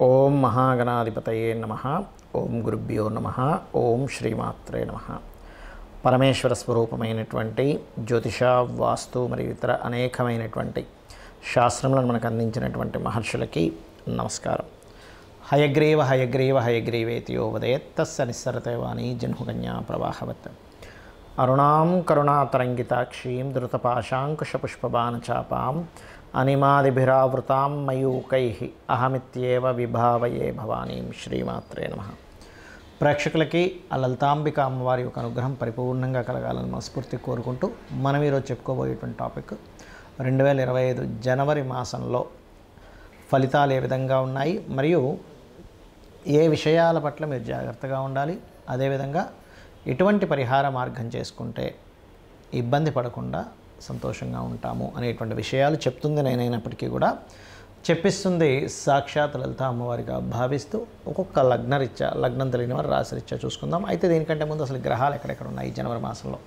ఓం మహాగణాధిపతయే నమః. ఓం గురుభ్యో నమః. ఓం శ్రీమాత్రే నమః. పరమేశ్వర స్వరూపమైనటువంటి జ్యోతిష, వాస్తు మరియు ఇతర అనేకమైనటువంటి శాస్త్రములను మనకు అందించినటువంటి మహర్షులకి నమస్కారం. హయగ్రీవ హయగ్రీవ హయగ్రీవేతి యో వదేత్ తస్య నిస్సరతే వాణి జన్హుకన్యా ప్రవాహవత్. అరుణాం కరుణాతరంగితాక్షీం ధృతపాశాంకుశపుష్పబాణచాపాం అనిమాదిభిరావృతాం మయూకైః అహమిత్యేవ విభావయే భవానీం. శ్రీమాత్రే నమః. ప్రేక్షకులకి ఆ లలితాంబిక అమ్మవారి యొక్క అనుగ్రహం పరిపూర్ణంగా కలగాలని మనస్ఫూర్తి కోరుకుంటూ మనం ఈరోజు చెప్పుకోబోయేటువంటి టాపిక్ 2025 జనవరి మాసంలో ఫలితాలు ఏ విధంగా ఉన్నాయి, మరియు ఏ విషయాల పట్ల మీరు జాగ్రత్తగా ఉండాలి, అదేవిధంగా ఎటువంటి పరిహార మార్గం చేసుకుంటే ఇబ్బంది పడకుండా సంతోషంగా ఉంటాము అనేటువంటి విషయాలు చెప్తుంది నేనైనప్పటికీ కూడా చెప్పిస్తుంది సాక్షాత్ లలిత అమ్మవారిగా భావిస్తూ ఒక్కొక్క లగ్నం తెలియని వారు రాశిరీత్యా చూసుకుందాం. అయితే దీనికంటే ముందు అసలు గ్రహాలు ఎక్కడెక్కడ ఉన్నాయి ఈ జనవరి మాసంలో.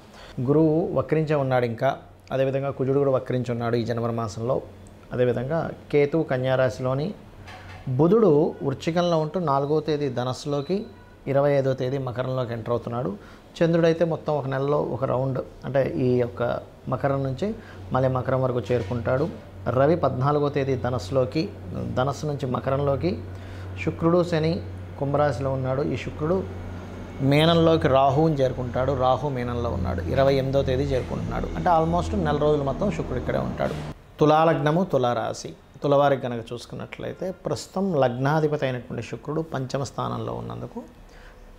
గురువు వక్రించే ఉన్నాడు, ఇంకా అదేవిధంగా కుజుడు కూడా వక్రించి ఉన్నాడు ఈ జనవరి మాసంలో. అదేవిధంగా కేతు కన్యారాశిలోని, బుధుడు వృశ్చికంలో ఉంటూ 4వ తేదీ ధనస్సులోకి, 25వ తేదీ మకరంలోకి ఎంటర్ అవుతున్నాడు. చంద్రుడైతే మొత్తం ఒక నెలలో ఒక రౌండ్, అంటే ఈ యొక్క మకరం నుంచి మళ్ళీ మకరం వరకు చేరుకుంటాడు. రవి 14వ తేదీ ధనస్సులోకి, ధనస్సు నుంచి మకరంలోకి, శుక్రుడు శని కుంభరాశిలో ఉన్నాడు. ఈ శుక్రుడు మేనంలోకి రాహువుని చేరుకుంటాడు. రాహు మేనంలో ఉన్నాడు. 28వ తేదీ చేరుకుంటున్నాడు. అంటే ఆల్మోస్ట్ నెల రోజులు మొత్తం శుక్రుడు ఇక్కడే ఉంటాడు. తులాలగ్నము, తులారాశి. తులవారికి కనుక చూసుకున్నట్లయితే ప్రస్తుతం లగ్నాధిపతి అయినటువంటి శుక్రుడు పంచమ స్థానంలో ఉన్నందుకు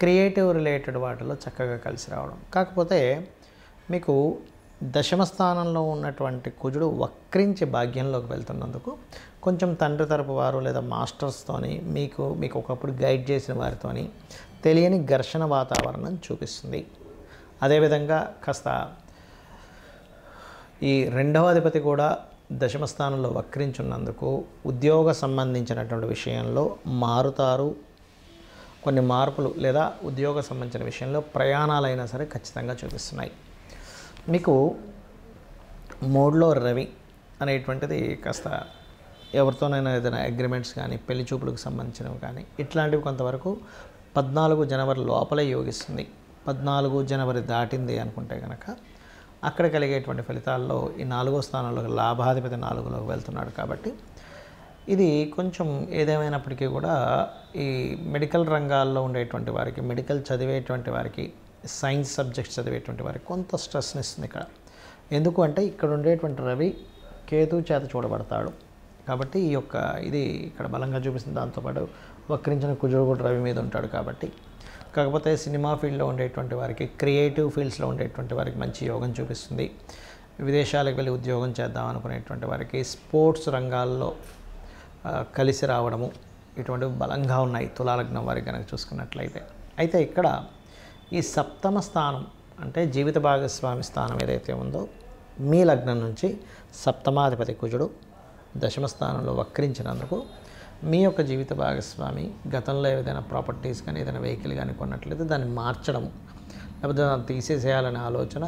క్రియేటివ్ రిలేటెడ్ వాటిలో చక్కగా కలిసి రావడం. కాకపోతే మీకు దశమ స్థానంలో ఉన్నటువంటి కుజుడు వక్రించి భాగ్యంలోకి వెళ్తున్నందుకు కొంచెం తండ్రి తరపు వారు లేదా మాస్టర్స్తోని మీకు ఒకప్పుడు గైడ్ చేసిన వారితోని తెలియని ఘర్షణ వాతావరణం చూపిస్తుంది. అదేవిధంగా కాస్త ఈ రెండవ అధిపతి కూడా దశమ స్థానంలో వక్రించున్నందుకు ఉద్యోగ సంబంధించినటువంటి విషయంలో మారుతారు. కొన్ని మార్పులు లేదా ఉద్యోగ సంబంధించిన విషయంలో ప్రయాణాలైనా సరే ఖచ్చితంగా చూపిస్తున్నాయి. మీకు 3లో రవి అనేటువంటిది కాస్త ఎవరితోనైనా ఏదైనా అగ్రిమెంట్స్ కానీ, పెళ్లి చూపులకు సంబంధించినవి కానీ ఇట్లాంటివి కొంతవరకు 14 జనవరి లోపలే యోగిస్తుంది. 14 జనవరి దాటింది అనుకుంటే కనుక అక్కడ కలిగేటువంటి ఫలితాల్లో ఈ 4వ స్థానంలో లాభాధిపతి 4లోకి వెళ్తున్నాడు. కాబట్టి ఇది కొంచెం ఏదేమైనప్పటికీ కూడా ఈ మెడికల్ రంగాల్లో ఉండేటువంటి వారికి, మెడికల్ చదివేటువంటి వారికి, సైన్స్ సబ్జెక్ట్స్ చదివేటువంటి వారికి కొంత స్ట్రెస్ని ఇస్తుంది ఇక్కడ. ఎందుకు అంటే ఇక్కడ ఉండేటువంటి రవి కేతు చేత చూడబడతాడు. కాబట్టి ఈ యొక్క ఇది ఇక్కడ బలంగా చూపిస్తుంది. దాంతోపాటు వక్రించిన కుజుడు కూడా రవి మీద ఉంటాడు. కాబట్టి కాకపోతే సినిమా ఫీల్డ్లో ఉండేటువంటి వారికి, క్రియేటివ్ ఫీల్డ్స్లో ఉండేటువంటి వారికి మంచి యోగం చూపిస్తుంది. విదేశాలకు వెళ్ళి ఉద్యోగం చేద్దాం అనుకునేటువంటి వారికి, స్పోర్ట్స్ రంగాల్లో కలిసి రావడము ఇటువంటివి బలంగా ఉన్నాయి తులాలగ్నం వారికి కనుక చూసుకున్నట్లయితే. అయితే ఇక్కడ ఈ సప్తమ స్థానం అంటే జీవిత భాగస్వామి స్థానం ఏదైతే ఉందో, మీ లగ్నం నుంచి సప్తమాధిపతి కుజుడు దశమ స్థానంలో వక్రించినందుకు మీ యొక్క జీవిత భాగస్వామి గతంలో ఏదైనా ప్రాపర్టీస్ కానీ, ఏదైనా వెహికల్ కానీ కొన్నట్లయితే దాన్ని మార్చడం, లేకపోతే దాన్ని తీసేసేయాలనే ఆలోచన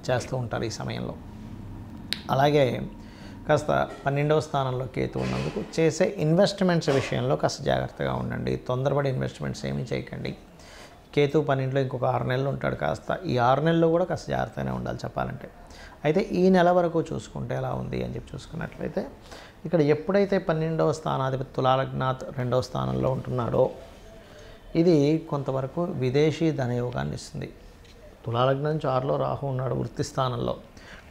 చేస్తూ ఉంటారు ఈ సమయంలో. అలాగే కాస్త 12వ స్థానంలో కేతు ఉన్నందుకు చేసే ఇన్వెస్ట్మెంట్స్ విషయంలో కాస్త జాగ్రత్తగా ఉండండి. తొందరపడి ఇన్వెస్ట్మెంట్స్ ఏమీ చేయకండి. కేతు 12లో ఇంకొక 6 నెలలు ఉంటాడు. కాస్త ఈ 6 నెలల్లో కూడా కాస్త జాగ్రత్తగానే ఉండాలి చెప్పాలంటే. అయితే ఈ నెల వరకు చూసుకుంటే ఎలా ఉంది అని చెప్పి చూసుకున్నట్లయితే ఇక్కడ ఎప్పుడైతే 12వ స్థానాధిపతి తులాలగ్నాత్ 2వ స్థానంలో ఉంటున్నాడో ఇది కొంతవరకు విదేశీ ధనయోగాన్ని ఇస్తుంది. తులాలగ్నం నుంచి 6లో రాహు ఉన్నాడు వృత్తి స్థానంలో,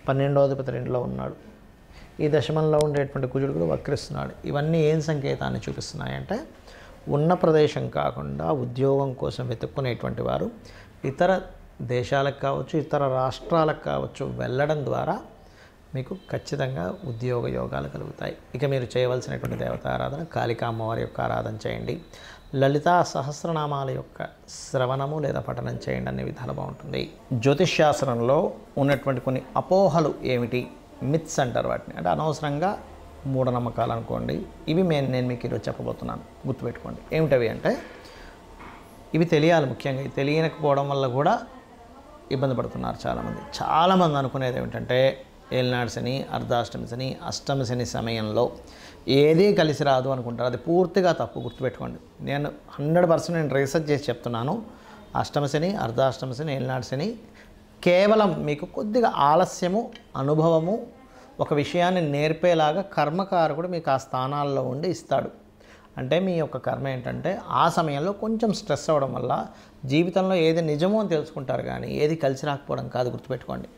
12వ అధిపతి 2లో ఉన్నాడు. ఈ దశమంలో ఉండేటువంటి కుజుడు కూడా వక్రిస్తున్నాడు. ఇవన్నీ ఏం సంకేతాన్ని చూపిస్తున్నాయంటే ఉన్న ప్రదేశం కాకుండా ఉద్యోగం కోసం వెతుక్కునేటువంటి వారు ఇతర దేశాలకు కావచ్చు, ఇతర రాష్ట్రాలకు కావచ్చు వెళ్ళడం ద్వారా మీకు ఖచ్చితంగా ఉద్యోగ యోగాలు కలుగుతాయి. ఇక మీరు చేయవలసినటువంటి దేవతా ఆరాధన కాళికా అమ్మవారి యొక్క ఆరాధన చేయండి. లలితా సహస్రనామాల యొక్క శ్రవణము లేదా పఠనం చేయండి. అనే విధాలు బాగుంటుంది. జ్యోతిష్శాస్త్రంలో ఉన్నటువంటి కొన్ని అపోహలు ఏమిటి, మిత్స్ అంటారు వాటిని, అంటే అనవసరంగా మూఢనమ్మకాలు అనుకోండి. ఇవి నేను మీకు ఈరోజు చెప్పబోతున్నాను, గుర్తుపెట్టుకోండి. ఏమిటవి అంటే ఇవి తెలియాలి. ముఖ్యంగా తెలియకపోవడం వల్ల కూడా ఇబ్బంది పడుతున్నారు చాలామంది. చాలామంది అనుకునేది ఏమిటంటే ఏలినాడు శని, అర్ధాష్టమి శని, అష్టమి శని సమయంలో ఏదీ కలిసి రాదు అనుకుంటారు. అది పూర్తిగా తప్పు, గుర్తుపెట్టుకోండి. నేను 100% నేను రీసెర్చ్ చేసి చెప్తున్నాను. అష్టమి శని, అర్ధాష్టమి శని, ఏలినాడు శని కేవలం మీకు కొద్దిగా ఆలస్యము, అనుభవము, ఒక విషయాన్ని నేర్పేలాగా కర్మకారకుడు మీకు ఆ స్థానాల్లో ఉండి ఇస్తాడు. అంటే మీ యొక్క కర్మ ఏంటంటే ఆ సమయంలో కొంచెం స్ట్రెస్ అవ్వడం వల్ల జీవితంలో ఏది నిజమో అని తెలుసుకుంటారు, కానీ ఏది కలిసి రాకపోవడం కాదు, గుర్తుపెట్టుకోండి.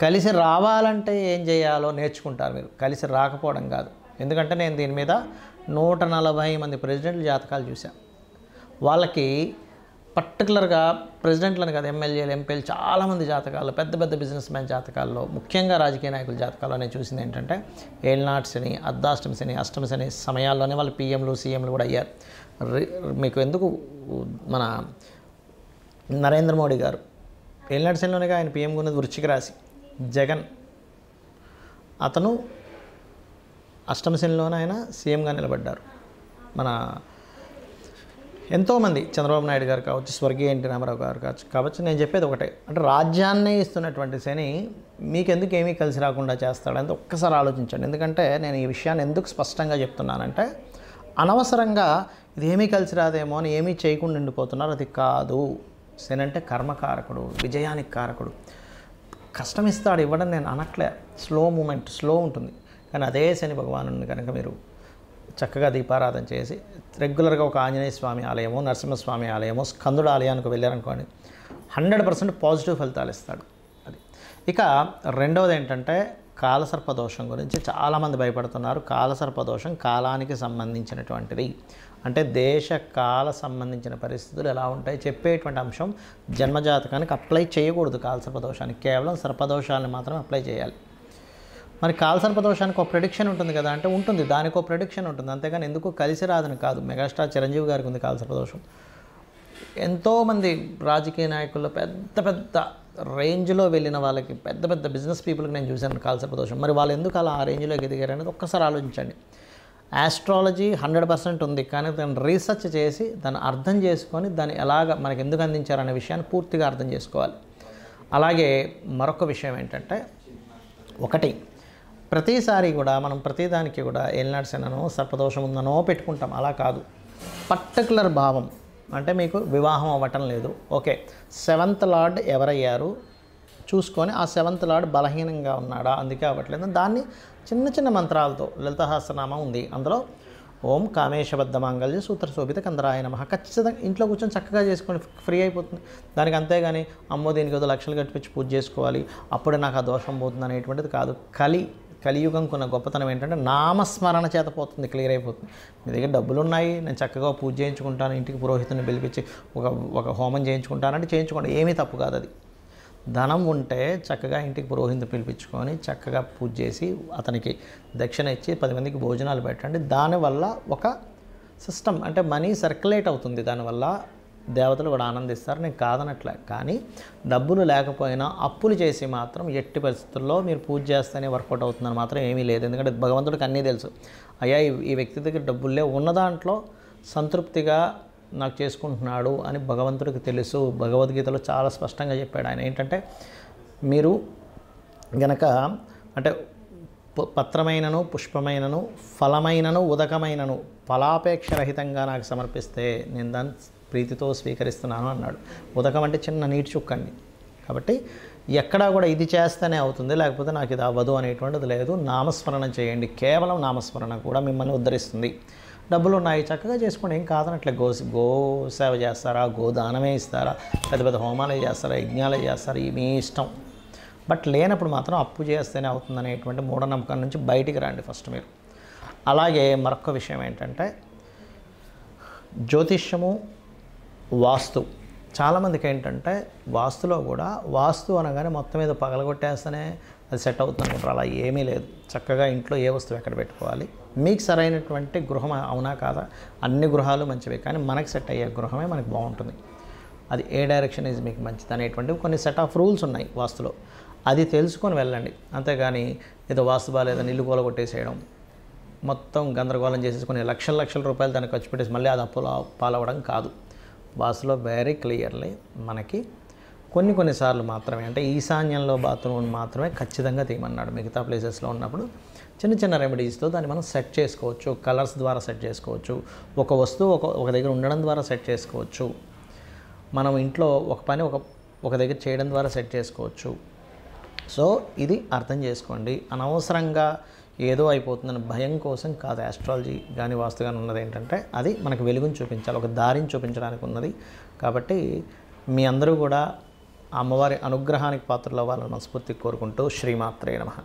కలిసి రావాలంటే ఏం చేయాలో నేర్చుకుంటారు మీరు, కలిసి రాకపోవడం కాదు. ఎందుకంటే నేను దీని మీద 140 మంది ప్రెసిడెంట్ల జాతకాలు చూశాను. వాళ్ళకి పర్టికులర్గా ప్రెసిడెంట్లను కాదు, ఎమ్మెల్యేలు, ఎంపీలు చాలామంది జాతకాల్లో, పెద్ద పెద్ద బిజినెస్ మ్యాన్ జాతకాల్లో, ముఖ్యంగా రాజకీయ నాయకుల జాతకాల్లో నేను చూసింది ఏంటంటే ఏలినాటి శని, అర్ధాష్టమి శని, అష్టమి శని సమయాల్లోనే వాళ్ళు పీఎంలు, సీఎంలు కూడా అయ్యారు. మీకు ఎందుకు మన నరేంద్ర మోడీ గారు ఏలినాటి శనిలోనే ఆయన పీఎంగా ఉన్నది వృశ్చిక రాశి. జగన్ అతను అష్టమి శనిలోనే ఆయన సీఎంగా నిలబడ్డారు. మన ఎంతోమంది చంద్రబాబు నాయుడు గారు కావచ్చు, స్వర్గీయ ఎన్టీ రామారావు గారు కావచ్చు. నేను చెప్పేది ఒకటే, అంటే రాజ్యాన్నే ఇస్తున్నటువంటి శని మీకెందుకు ఏమీ కలిసి రాకుండా చేస్తాడంటే ఒక్కసారి ఆలోచించండి. ఎందుకంటే నేను ఈ విషయాన్ని ఎందుకు స్పష్టంగా చెప్తున్నానంటే అనవసరంగా ఇదేమీ కలిసి రాదేమో అని ఏమీ చేయకుండా ఉండిపోతున్నారు. అది కాదు. శని అంటే కర్మకారకుడు, విజయానికి కారకుడు. కష్టం ఇస్తాడు, ఇవ్వడం నేను అనట్లే. స్లో మూమెంట్, స్లో ఉంటుంది. కానీ అదే శని భగవానుని కనుక మీరు చక్కగా దీపారాధన చేసి రెగ్యులర్గా ఒక ఆంజనేయ స్వామి ఆలయమో, నరసింహస్వామి ఆలయమో, స్కందుడు ఆలయానికి వెళ్ళారనుకోండి, 100% పాజిటివ్ ఫలితాలు ఇస్తాడు. అది. ఇక రెండవది ఏంటంటే కాలసర్పదోషం గురించి చాలామంది భయపడుతున్నారు. కాలసర్పదోషం కాలానికి సంబంధించినటువంటిది. అంటే దేశ కాల సంబంధించిన పరిస్థితులు ఎలా ఉంటాయి చెప్పేటువంటి అంశం. జన్మజాతకానికి అప్లై చేయకూడదు కాలసర్పదోషానికి, కేవలం సర్పదోషాలను మాత్రం అప్లై చేయాలి. మరి కాలసర్పదోషానికి ఒక ప్రెడిక్షన్ ఉంటుంది కదా అంటే ఉంటుంది, దానికి ఒక ప్రెడిక్షన్ ఉంటుంది, అంతేగాని ఎందుకు కలిసి రాదని కాదు. మెగాస్టార్ చిరంజీవి గారికి ఉంది కాలసర్పదోషం. ఎంతోమంది రాజకీయ నాయకుల్లో పెద్ద పెద్ద రేంజ్లో వెళ్ళిన వాళ్ళకి, పెద్ద పెద్ద బిజినెస్ పీపుల్కి నేను చూశాను కాలసర్పదోషం. మరి వాళ్ళు ఎందుకు అలా ఆ రేంజ్లోకి ఎదిగారు అనేది ఒక్కసారి ఆలోచించండి. ఆస్ట్రాలజీ 100% ఉంది, కానీ దాన్ని రీసెర్చ్ చేసి దాన్ని అర్థం చేసుకొని దాన్ని ఎలాగ మనకి ఎందుకు అందించారనే విషయాన్ని పూర్తిగా అర్థం చేసుకోవాలి. అలాగే మరొక విషయం ఏంటంటే, ఒకటి ప్రతిసారి కూడా మనం ప్రతిదానికి కూడా ఏలినాటి శననో సర్పదోషం ఉందనో పెట్టుకుంటాం. అలా కాదు. పర్టికులర్ భావం అంటే మీకు వివాహం అవ్వటం లేదు, ఓకే, 7th లార్డ్ ఎవరయ్యారు చూసుకొని ఆ 7th లార్డ్ బలహీనంగా ఉన్నాడా, అందుకే అవ్వట్లేదు. దాన్ని చిన్న చిన్న మంత్రాలతో, లలిత సహస్రనామం ఉంది, అందులో ఓం కామేశబద్ధ మాంగళ్య సూత్ర శోభిత కందరాయ నమః ఖచ్చితంగా ఇంట్లో కూర్చొని చక్కగా చేసుకొని ఫ్రీ అయిపోతుంది దానికి. అంతేగాని అమ్మో దీనికి ఏదో లక్షలు కట్టించి పూజ చేసుకోవాలి అప్పుడే నాకు ఆ దోషం పోతుంది అనేటువంటిది కాదు. కలియుగం కొన్న గొప్పతనం ఏంటంటే నామస్మరణ చేత పోతుంది, క్లియర్ అయిపోతుంది. మీ దగ్గర డబ్బులు ఉన్నాయి, నేను చక్కగా పూజ చేయించుకుంటాను, ఇంటికి పురోహితుని పిలిపించి ఒక హోమం చేయించుకుంటానంటే చేయించుకోండి, ఏమీ తప్పు కాదు. అది ధనం ఉంటే చక్కగా ఇంటికి పురోహితుని పిలిపించుకొని చక్కగా పూజ చేసి అతనికి దక్షిణ ఇచ్చి 10 మందికి భోజనాలు పెట్టండి. దానివల్ల ఒక సిస్టమ్ అంటే మనీ సర్క్యులేట్ అవుతుంది, దానివల్ల దేవతలు కూడా ఆనందిస్తారు. నేను కాదనట్లే, కానీ డబ్బులు లేకపోయినా అప్పులు చేసి మాత్రం ఎట్టి పరిస్థితుల్లో మీరు పూజ చేస్తేనే వర్కౌట్ అవుతుందని మాత్రం ఏమీ లేదు. ఎందుకంటే భగవంతుడికి అన్నీ తెలుసు. అయ్యా ఈ వ్యక్తి దగ్గర డబ్బులే ఉన్న దాంట్లో సంతృప్తిగా నాకు చేసుకుంటున్నాడు అని భగవంతుడికి తెలుసు. భగవద్గీతలో చాలా స్పష్టంగా చెప్పాడు ఆయన. ఏంటంటే మీరు గనక అంటే పత్రమైనను, పుష్పమైనను, ఫలమైనను, ఉదకమైనను ఫలాపేక్ష రహితంగా నాకు సమర్పిస్తే నేను దాన్ని ప్రీతితో స్వీకరిస్తున్నాను అన్నాడు. ఉదకం అంటే చిన్న నీటి చుక్కండి. కాబట్టి ఎక్కడా కూడా ఇది చేస్తేనే అవుతుంది, లేకపోతే నాకు ఇది అవ్వదు అనేటువంటిది లేదు. నామస్మరణ చేయండి, కేవలం నామస్మరణ కూడా మిమ్మల్ని ఉద్ధరిస్తుంది. డబ్బులు ఉన్నాయి చక్కగా చేసుకోండి, ఏం కాదనట్లే. గో సేవ చేస్తారా, గోదానమే ఇస్తారా, పెద్ద పెద్ద హోమాలే చేస్తారా, యజ్ఞాలే చేస్తారా, మీ ఇష్టం. బట్ లేనప్పుడు మాత్రం అప్పు చేస్తేనే అవుతుంది అనేటువంటి మూఢనమ్మకం నుంచి బయటికి రండి ఫస్ట్ మీరు. అలాగే మరొక విషయం ఏంటంటే జ్యోతిష్యము, వాస్తు. చాలామందికి ఏంటంటే వాస్తులో కూడా వాస్తు అనగానే మొత్తం మీద పగలగొట్టేస్తేనే అది సెట్ అవుతుంది అనుకుంటారు. అలా ఏమీ లేదు. చక్కగా ఇంట్లో ఏ వస్తువు ఎక్కడ పెట్టుకోవాలి, మీకు సరైనటువంటి గృహం అవునా కాదా, అన్ని గృహాలు మంచివే, కానీ మనకి సెట్ అయ్యే గృహమే మనకు బాగుంటుంది. అది ఏ డైరెక్షన్ ఈజ్ మీకు మంచిది అనేటువంటివి కొన్ని సెట్ ఆఫ్ రూల్స్ ఉన్నాయి వాస్తులో. అది తెలుసుకొని వెళ్ళండి. అంతేగాని ఏదో వాస్తు బాగాలేదని ఇల్లు కూలగొట్టేసేయడం, మొత్తం గందరగోళం చేసేసుకొని లక్షల రూపాయలు దాన్ని ఖర్చు పెట్టేసి మళ్ళీ అది అప్పులో పాలవడం కాదు. వాస్తులో వెరీ క్లియర్లీ మనకి కొన్నిసార్లు మాత్రమే, అంటే ఈశాన్యంలో బాత్రూమ్ మాత్రమే ఖచ్చితంగా తీయమన్నాడు. మిగతా ప్లేసెస్లో ఉన్నప్పుడు చిన్న చిన్న రెమెడీస్తో దాన్ని మనం సెట్ చేసుకోవచ్చు. కలర్స్ ద్వారా సెట్ చేసుకోవచ్చు, ఒక వస్తువు ఒక దగ్గర ఉండడం ద్వారా సెట్ చేసుకోవచ్చు, మనం ఇంట్లో ఒక పని ఒక దగ్గర చేయడం ద్వారా సెట్ చేసుకోవచ్చు. సో ఇది అర్థం చేసుకోండి. అనవసరంగా ఏదో అయిపోతుందని భయం కోసం కాదు. ఆస్ట్రాలజీ కానీ వాస్తు కానీ ఉన్నది ఏంటంటే అది మనకు వెలుగుని చూపించాలి, ఒక దారిని చూపించడానికి ఉన్నది. కాబట్టి మీ అందరూ కూడా అమ్మవారి అనుగ్రహానికి పాత్రలు అవ్వాలని మనస్ఫూర్తిగా కోరుకుంటూ శ్రీమాత్రే నమః.